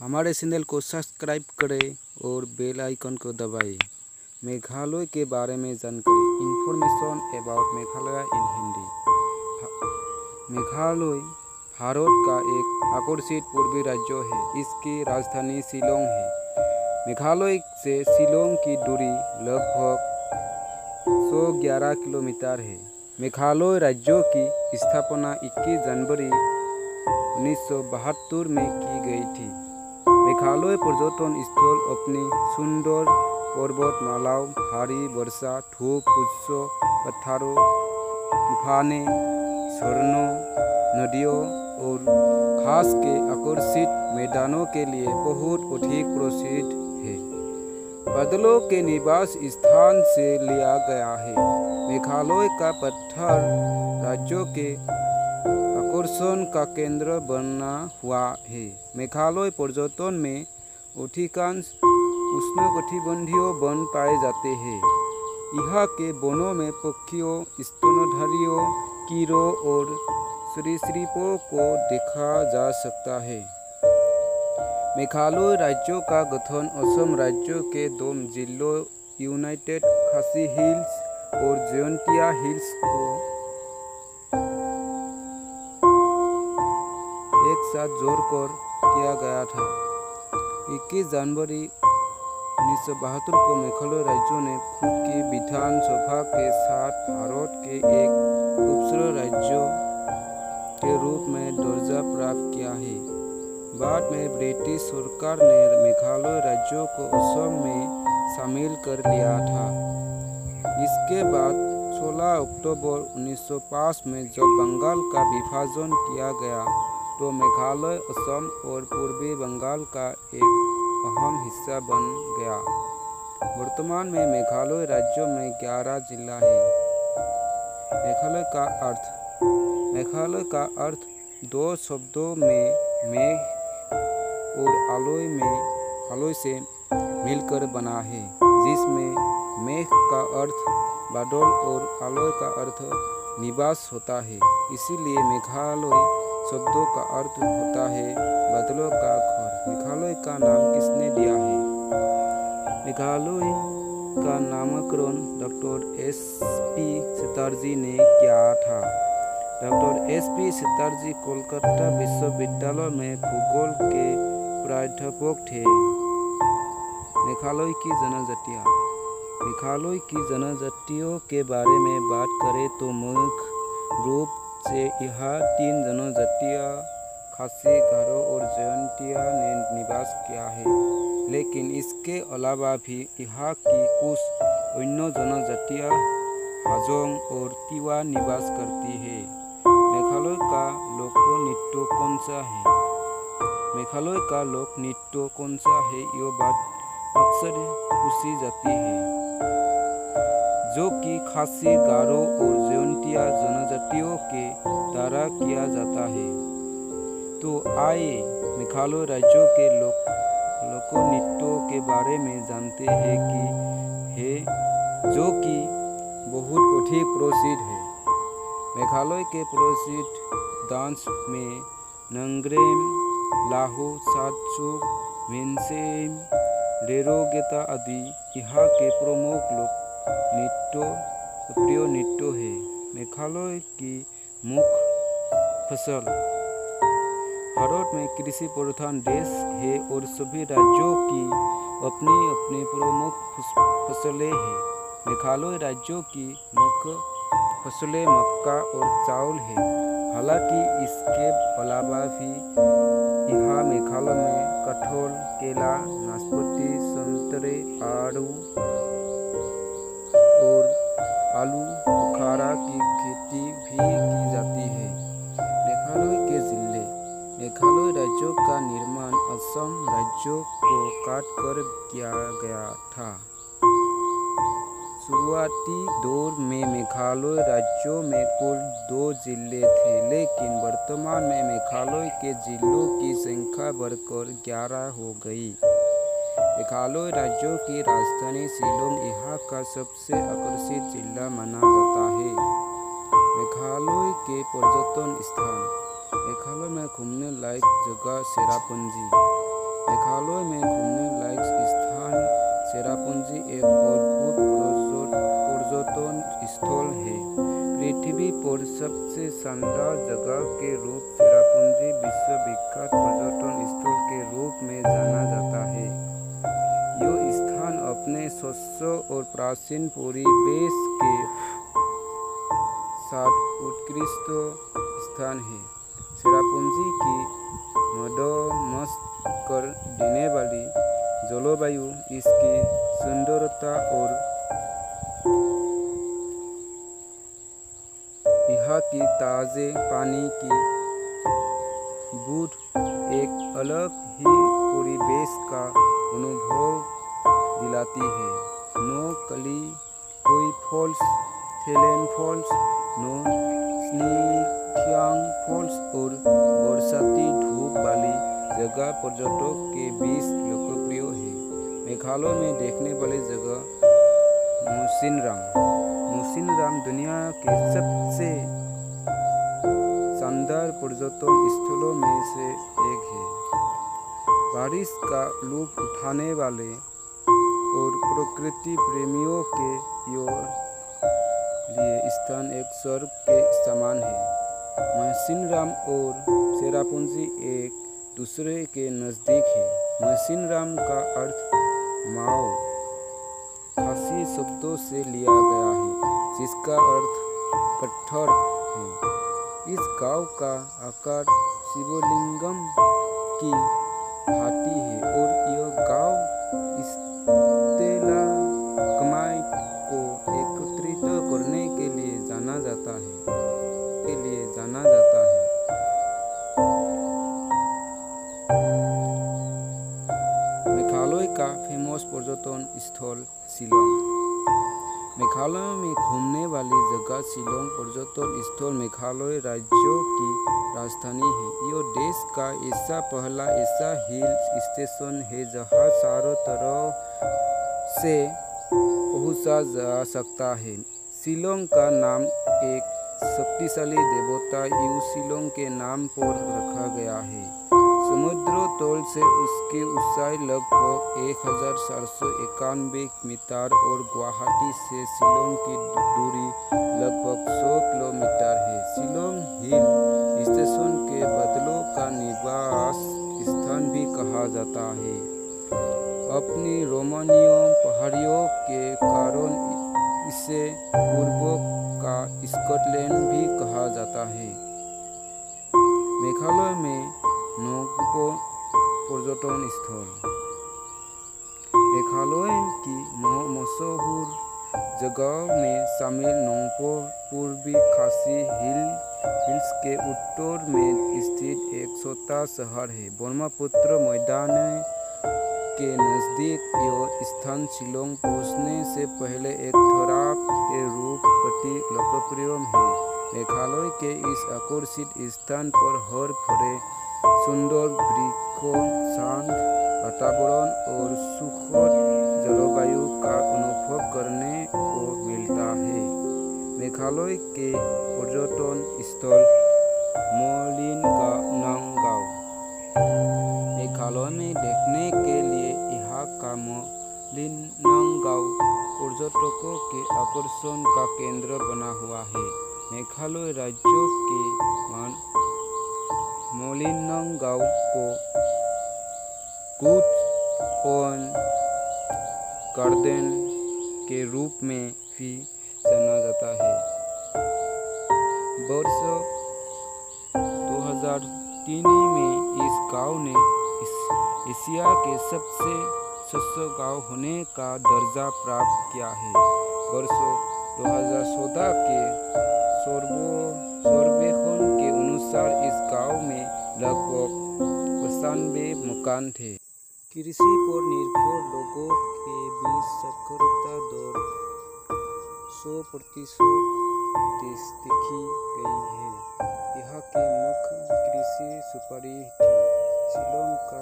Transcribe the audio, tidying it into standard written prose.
हमारे चैनल को सब्सक्राइब करें और बेल आइकन को दबाएं। मेघालय के बारे में जानकारी, इंफॉर्मेशन अबाउट मेघालय इन हिंदी। मेघालय भारत का एक आकर्षित पूर्वी राज्य है। इसकी राजधानी शिलोंग है। मेघालय से शिलोंग की दूरी लगभग 111 किलोमीटर है। मेघालय राज्य की स्थापना 21 जनवरी 1972 में की गई थी। मेघालय पर्यटन स्थल अपनी सुंदर पर्वतमालाओं, भारी वर्षा, धूप, उच्च पत्थरों, तूफानें, झरनों, नदियों और घास के आकर्षित मैदानों के लिए बहुत अधिक प्रसिद्ध है। बादलों के निवास स्थान से लिया गया है। मेघालय का पत्थर राज्यों के आकर्षण का केंद्र बना हुआ है। मेघालय पर्यटन में अधिकांश उष्णकटिबंधीय वन पाए जाते हैं। यहाँ के वनों में पक्षियों, स्तनधारियों, कीड़ों और सरीसृपों को देखा जा सकता है। मेघालय राज्य का गठन असम राज्य के 2 जिलों यूनाइटेड खासी हिल्स और जयंतिया हिल्स को एक साथ जोड़कर किया गया था। 21 जनवरी 1972 को मेघालय राज्य ने खुद की विधानसभा के साथ भारत के एक खूबसूरत राज्य के रूप में दर्जा प्राप्त किया है। बाद में ब्रिटिश सरकार ने मेघालय राज्य को असम में शामिल कर लिया था। इसके बाद 16 अक्टूबर 1905 में जब बंगाल का विभाजन किया गया तो मेघालय असम और पूर्वी बंगाल का एक अहम हिस्सा बन गया। वर्तमान में मेघालय राज्य में 11 जिला है। मेघालय का अर्थ 2 शब्दों में मेघ और आलय से मिलकर बना है, जिसमें मेघ का अर्थ बादल और आलय का अर्थ निवास होता है। इसीलिए मेघालय शब्दों का अर्थ होता है बादलों का घर। मेघालय का नाम किसने दिया है? मेघालय का नामकरण डॉक्टर S.P. चटर्जी ने किया था। Doctor S.P. चटर्जी कोलकाता विश्वविद्यालय में भूगोल के प्राध्यापक थे। मेघालय की जनजातियाँ। मेघालय की जनजातियों के बारे में बात करें तो मुख्य रूप से यहाँ 3 जनजातियाँ खासी, गारो और जयंतिया ने निवास किया है, लेकिन इसके अलावा भी यहाँ की कुछ अन्य जनजातियाँ हाजोंग और तिवा निवास करती है। मेघालय का लोक नृत्य कौन सा है? मेघालय का लोक नृत्य कौन सा है, यह बात अक्सर पूछी जाती है, जो कि खासी, गारो और जयंतिया जनजातियों के द्वारा किया जाता है। तो आइए मेघालय राज्य के लोक नृत्यों के बारे में जानते हैं जो कि बहुत अधिक प्रसिद्ध है। मेघालय के प्रसिद्ध डांस में नंगरेम, लाहू, सातसुक, मेनसेम, डेरोगेता आदि यहाँ के प्रमुख लोकप्रिय नृत्य है। मेघालय की मुख्य फसल। भारत में कृषि प्रधान देश है और सभी राज्यों की अपनी अपनी प्रमुख फसलें हैं। मेघालय राज्य की मुख्य फसलें मक्का और चावल है। हालांकि इसके अलावा भी यहाँ मेघालय में कटहल, केला, नाशपाती, संतरे, और आलू बुखारा की खेती भी की जाती है। मेघालय के जिले। मेघालय राज्य का निर्माण असम राज्य को काटकर किया गया था। शुरुआती दौर में मेघालय राज्य में कुल 2 जिले थे, लेकिन वर्तमान में मेघालय के जिलों की संख्या बढ़कर 11 हो गई। मेघालय राज्य की राजधानी शिलोंग यहाँ का सबसे आकर्षित जिला माना जाता है। मेघालय के पर्यटन स्थान। मेघालय में घूमने लायक जगह चेरापूंजी। मेघालय में घूमने लायक स्थान चेरापूंजी एक अद्भुत पर्यटन स्थल है। पृथ्वी पर सबसे शानदार जगह के रूप चेरापूंजी विश्व विख्यात पर्यटन स्थल के रूप में जाना जाता है। यह स्थान अपने स्वच्छ और प्राचीन परिवेश के साथ उत्कृष्ट स्थान है। चेरापूंजी की मदमस्त कर देने वाली जलवायु, इसकी सुंदरता और यहाँ की ताज़े पानी की बूंद एक अलग ही परिवेश का अनुभव दिलाती है। नो कली कोई फॉल्स, थेलेन फॉल्स, नो स्नीथियांग फॉल्स और बरसाती धूप वाली जगह पर्यटकों के बीच लोकप्रिय है। मेघालय में देखने वाली जगह मौसिनराम दुनिया के सबसे शानदार पर्यटन स्थलों में से एक है। बारिश का लुत्फ उठाने वाले और प्रकृति प्रेमियों के लिए स्थान एक स्वर्ग के समान है। मौसिनराम और चेरापूंजी एक दूसरे के नज़दीक है। मौसिनराम का अर्थ माओ खासी शब्दों से लिया गया है, जिसका अर्थ पत्थर है। इस गांव का आकार शिवलिंगम की भांति है और यह गांव स्टेलाग्माइट को एकत्रित करने के लिए जाना जाता है। मेघालय का फेमस पर्यटन स्थल शिलोंग। मेघालय में घूमने वाली जगह शिलोंग पर्यटन स्थल मेघालय राज्य की राजधानी है। यह देश का पहला ऐसा हिल स्टेशन है जहां चारों तरफ से पहुंचा जा सकता है। शिलोंग का नाम एक शक्तिशाली देवता यू शिलोंग के नाम पर रखा गया है। समुद्र तल से उसकी ऊंचाई लगभग 1491 मीटर और गुवाहाटी से शिलोंग की दूरी लगभग 100 किलोमीटर है। शिलोंग हिल स्टेशन के बादलों का निवास स्थान भी कहा जाता है। अपनी रोमानियों पहाड़ियों के कारण इसे पूर्व का स्कॉटलैंड भी कहा जाता है। मेघालय में नोंगपो पर्यटन स्थल। मेघालय की मशहूर जगह में शामिल नोंगपो पूर्वी खासी हिल्स के उत्तर में स्थित एक छोटा शहर है। ब्रह्मपुत्र मैदान के नज़दीक यह स्थान शिलोंग पहुंचने से पहले एक ठहराव के रूप प्रति लोकप्रिय है। मेघालय के इस आकर्षित स्थान पर हर भरे सुंदर वृक्षों, शांत वातावरण और सुखद जलवायु का अनुभव करने को मिलता है। मेघालय के पर्यटन स्थल मोलिनगांव। मेघालय में देखने के लिए यहाँ का मोलिनगांव पर्यटकों के आकर्षण का केंद्र बना हुआ है। मेघालय राज्य के मोलिनगांव को गुड्स ओन गार्डन के रूप में भी जाना जाता है। वर्ष 2003 में इस गांव ने एशिया के सबसे स्वच्छ गांव होने का दर्जा प्राप्त किया है। वर्ष 2014 के सर्वेक्षण के अनुसार इस गांव में लगभग 95 मकान थे। कृषि पर निर्भर लोगों के बीच साक्षरता दर 100% देखी गई है। यहाँ की मुख्य कृषि सुपारी थी। शिलोंग का